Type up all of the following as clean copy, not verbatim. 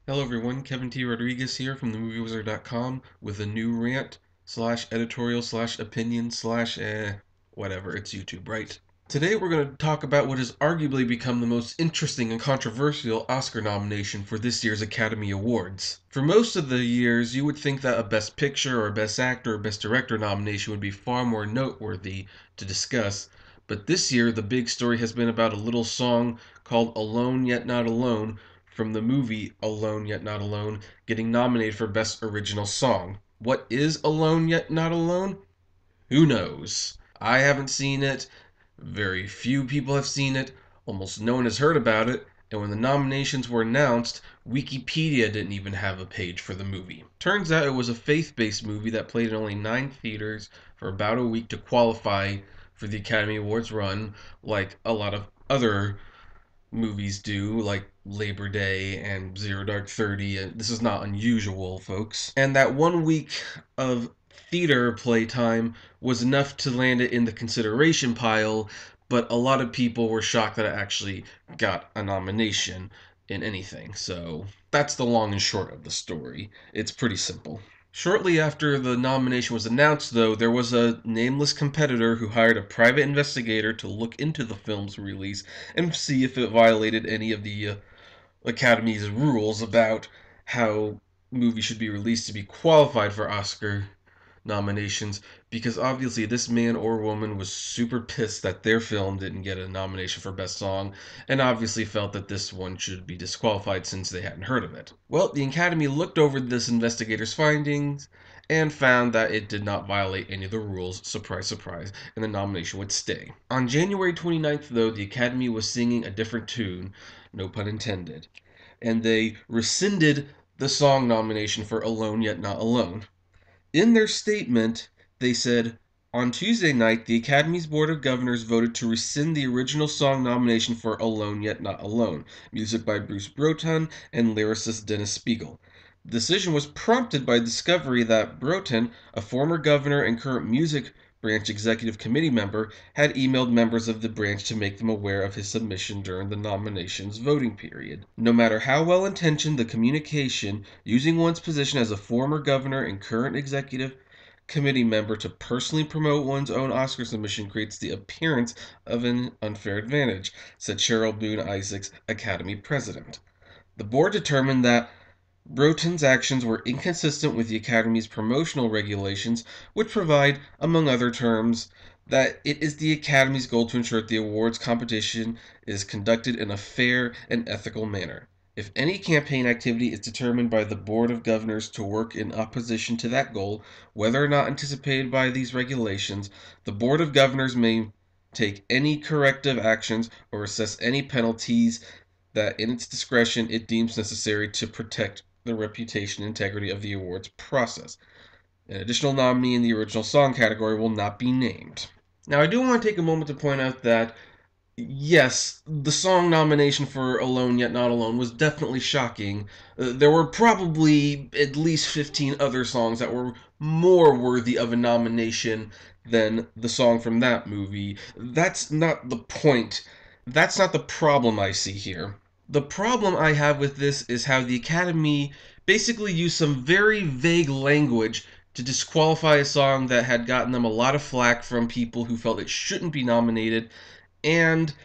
Hello everyone, Kevin T. Rodriguez here from themoviewizard.com with a new rant slash editorial slash opinion slash whatever, it's YouTube, right? Today we're going to talk about what has arguably become the most interesting and controversial Oscar nomination for this year's Academy Awards. For most of the years, you would think that a Best Picture or Best Actor or Best Director nomination would be far more noteworthy to discuss, but this year the big story has been about a little song called Alone Yet Not Alone from the movie Alone Yet Not Alone getting nominated for Best Original Song. What is Alone Yet Not Alone? Who knows? I haven't seen it. Very few people have seen it. Almost no one has heard about it. And when the nominations were announced, Wikipedia didn't even have a page for the movie. Turns out it was a faith-based movie that played in only 9 theaters for about a week to qualify for the Academy Awards run, like a lot of other movies do, like Labor Day and Zero Dark 30. And this is not unusual, folks. And that 1 week of theater playtime was enough to land it in the consideration pile, but a lot of people were shocked that it actually got a nomination in anything. So that's the long and short of the story. It's pretty simple. Shortly after the nomination was announced, though, there was a nameless competitor who hired a private investigator to look into the film's release and see if it violated any of the Academy's rules about how movies should be released to be qualified for Oscar nominations, because obviously this man or woman was super pissed that their film didn't get a nomination for Best Song, and obviously felt that this one should be disqualified since they hadn't heard of it. Well, the Academy looked over this investigator's findings and found that it did not violate any of the rules, surprise, surprise, and the nomination would stay. On January 29th, though, the Academy was singing a different tune, no pun intended, and they rescinded the song nomination for Alone Yet Not Alone. In their statement, they said, on Tuesday night, the Academy's Board of Governors voted to rescind the original song nomination for Alone Yet Not Alone, music by Bruce Broton and lyricist Dennis Spiegel. The decision was prompted by the discovery that Broton, a former governor and current music branch executive committee member, had emailed members of the branch to make them aware of his submission during the nominations voting period. No matter how well intentioned the communication, using one's position as a former governor and current executive committee member to personally promote one's own Oscar submission creates the appearance of an unfair advantage, said Cheryl Boone Isaacs, Academy president. The board determined that Broton's actions were inconsistent with the Academy's promotional regulations, which provide, among other terms, that it is the Academy's goal to ensure that the awards competition is conducted in a fair and ethical manner. If any campaign activity is determined by the Board of Governors to work in opposition to that goal, whether or not anticipated by these regulations, the Board of Governors may take any corrective actions or assess any penalties that in its discretion it deems necessary to protect the reputation and integrity of the awards process. An additional nominee in the original song category will not be named. Now, I do want to take a moment to point out that, yes, the song nomination for Alone Yet Not Alone was definitely shocking. There were probably at least 15 other songs that were more worthy of a nomination than the song from that movie. That's not the point. That's not the problem I see here. The problem I have with this is how the Academy basically used some very vague language to disqualify a song that had gotten them a lot of flack from people who felt it shouldn't be nominated, and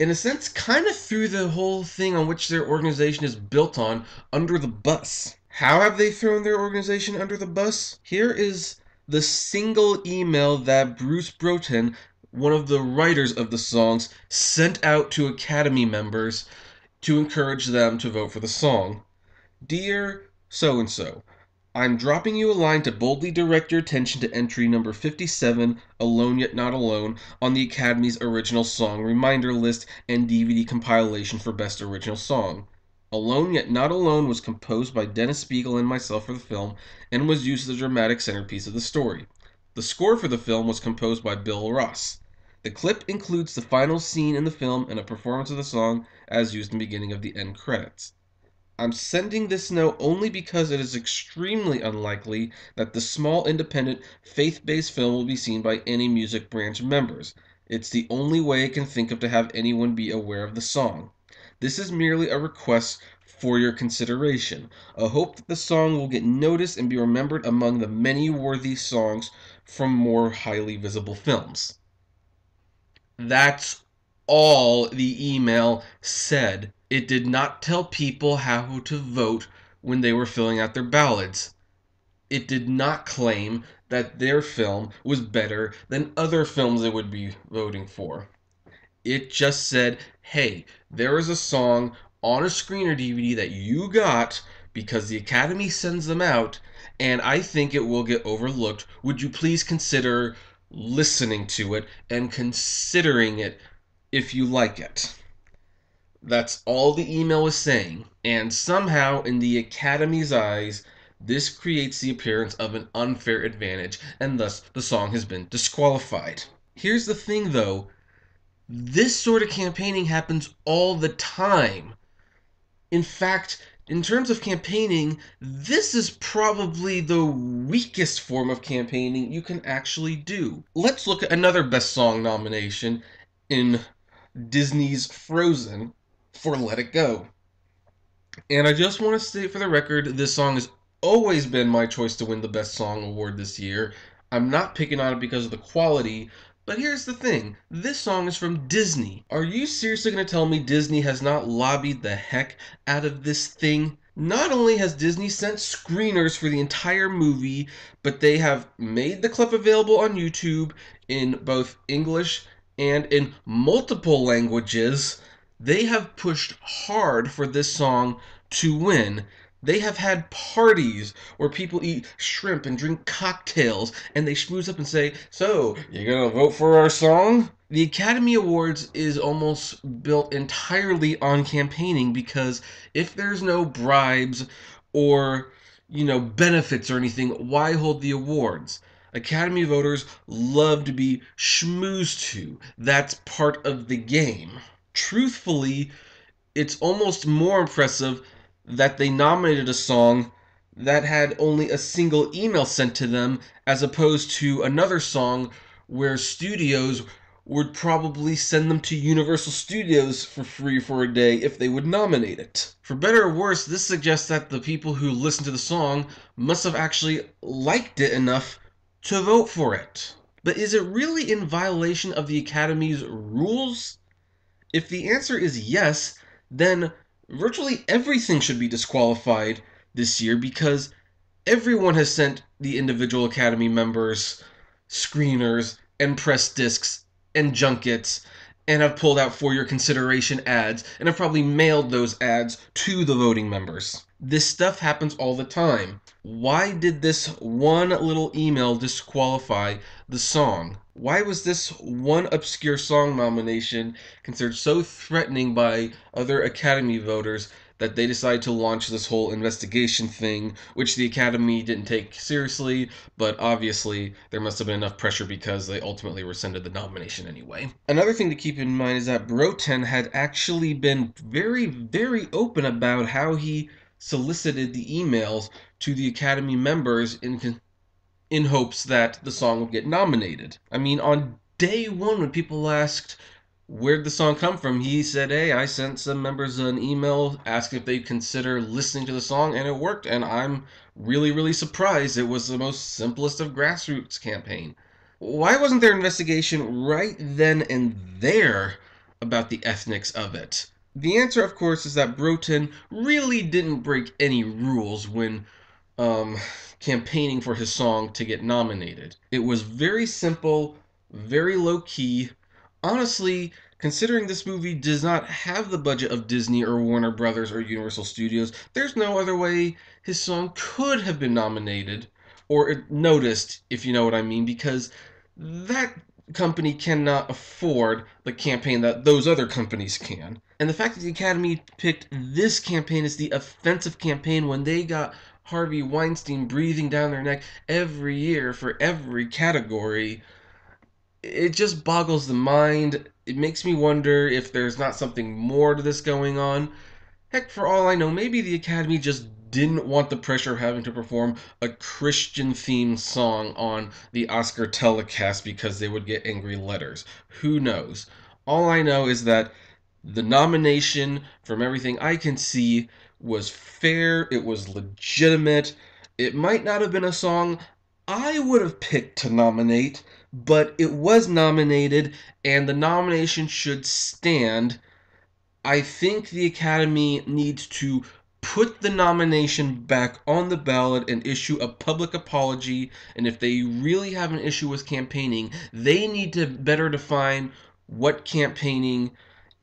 in a sense kind of threw the whole thing on which their organization is built on under the bus. How have they thrown their organization under the bus? Here is the single email that Bruce Broton, one of the writers of the songs, sent out to Academy members to encourage them to vote for the song. Dear so and so, I'm dropping you a line to boldly direct your attention to entry number 57, Alone Yet Not Alone, on the Academy's original song reminder list and DVD compilation for Best Original Song. Alone Yet Not Alone was composed by Dennis Spiegel and myself for the film and was used as a dramatic centerpiece of the story. The score for the film was composed by Bill Ross. The clip includes the final scene in the film and a performance of the song as used in the beginning of the end credits. I'm sending this note only because it is extremely unlikely that the small, independent, faith-based film will be seen by any music branch members. It's the only way I can think of to have anyone be aware of the song. This is merely a request for your consideration. A hope that the song will get noticed and be remembered among the many worthy songs from more highly visible films. That's all the email said. It did not tell people how to vote when they were filling out their ballots. It did not claim that their film was better than other films they would be voting for. It just said, hey, there is a song on a screen or DVD that you got because the Academy sends them out, and I think it will get overlooked. Would you please consider listening to it and considering it if you like it? That's all the email was saying. And somehow, in the Academy's eyes, this creates the appearance of an unfair advantage, and thus the song has been disqualified. Here's the thing though, this sort of campaigning happens all the time. In fact, in terms of campaigning, this is probably the weakest form of campaigning you can actually do. Let's look at another Best Song nomination in Disney's Frozen for Let It Go. And I just want to state for the record, this song has always been my choice to win the Best Song award this year. I'm not picking on it because of the quality, but here's the thing. This song is from Disney. Are you seriously going to tell me Disney has not lobbied the heck out of this thing? Not only has Disney sent screeners for the entire movie, but they have made the clip available on YouTube in both English and in multiple languages. They have pushed hard for this song to win. They have had parties where people eat shrimp and drink cocktails, and they schmooze up and say, so, you gonna vote for our song? The Academy Awards is almost built entirely on campaigning because if there's no bribes or, benefits or anything, why hold the awards? Academy voters love to be schmoozed to. That's part of the game. Truthfully, it's almost more impressive that they nominated a song that had only a single email sent to them as opposed to another song where studios would probably send them to Universal Studios for free for a day if they would nominate it. For better or worse, this suggests that the people who listened to the song must have actually liked it enough to vote for it. But is it really in violation of the Academy's rules? If the answer is yes, then virtually everything should be disqualified this year because everyone has sent the individual Academy members screeners and press discs and junkets and have pulled out for your consideration ads and have probably mailed those ads to the voting members. This stuff happens all the time. Why did this one little email disqualify the song? Why was this one obscure song nomination considered so threatening by other Academy voters that they decided to launch this whole investigation thing, which the Academy didn't take seriously, but obviously there must have been enough pressure because they ultimately rescinded the nomination anyway. Another thing to keep in mind is that Broten had actually been very, very open about how he solicited the emails to the Academy members in hopes that the song would get nominated. I mean, on day one, when people asked where'd the song come from, he said, hey, I sent some members an email asking if they'd consider listening to the song, and it worked, and I'm really, really surprised. It was the most simplest of grassroots campaign. Why wasn't there investigation right then and there about the ethnics of it? The answer, of course, is that Broten really didn't break any rules when um, campaigning for his song to get nominated. It was very simple, very low key. Honestly, considering this movie does not have the budget of Disney or Warner Brothers or Universal Studios, there's no other way his song could have been nominated or noticed, if you know what I mean, because that company cannot afford the campaign that those other companies can. And the fact that the Academy picked this campaign as the offensive campaign when they got Harvey Weinstein breathing down their neck every year for every category, it just boggles the mind. It makes me wonder if there's not something more to this going on. Heck, for all I know, maybe the Academy just didn't want the pressure of having to perform a Christian themed song on the Oscar telecast because they would get angry letters. Who knows? All I know is that the nomination, from everything I can see, was fair, it was legitimate. It might not have been a song I would have picked to nominate, but it was nominated, and the nomination should stand. I think the Academy needs to put the nomination back on the ballot and issue a public apology. And if they really have an issue with campaigning, they need to better define what campaigning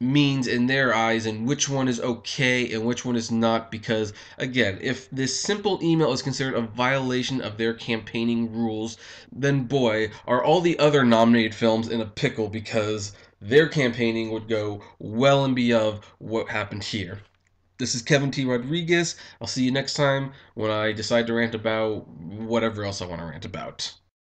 means in their eyes and which one is okay and which one is not. Because, again, if this simple email is considered a violation of their campaigning rules, then boy, are all the other nominated films in a pickle because their campaigning would go well and beyond what happened here. This is Kevin T. Rodriguez. I'll see you next time when I decide to rant about whatever else I want to rant about.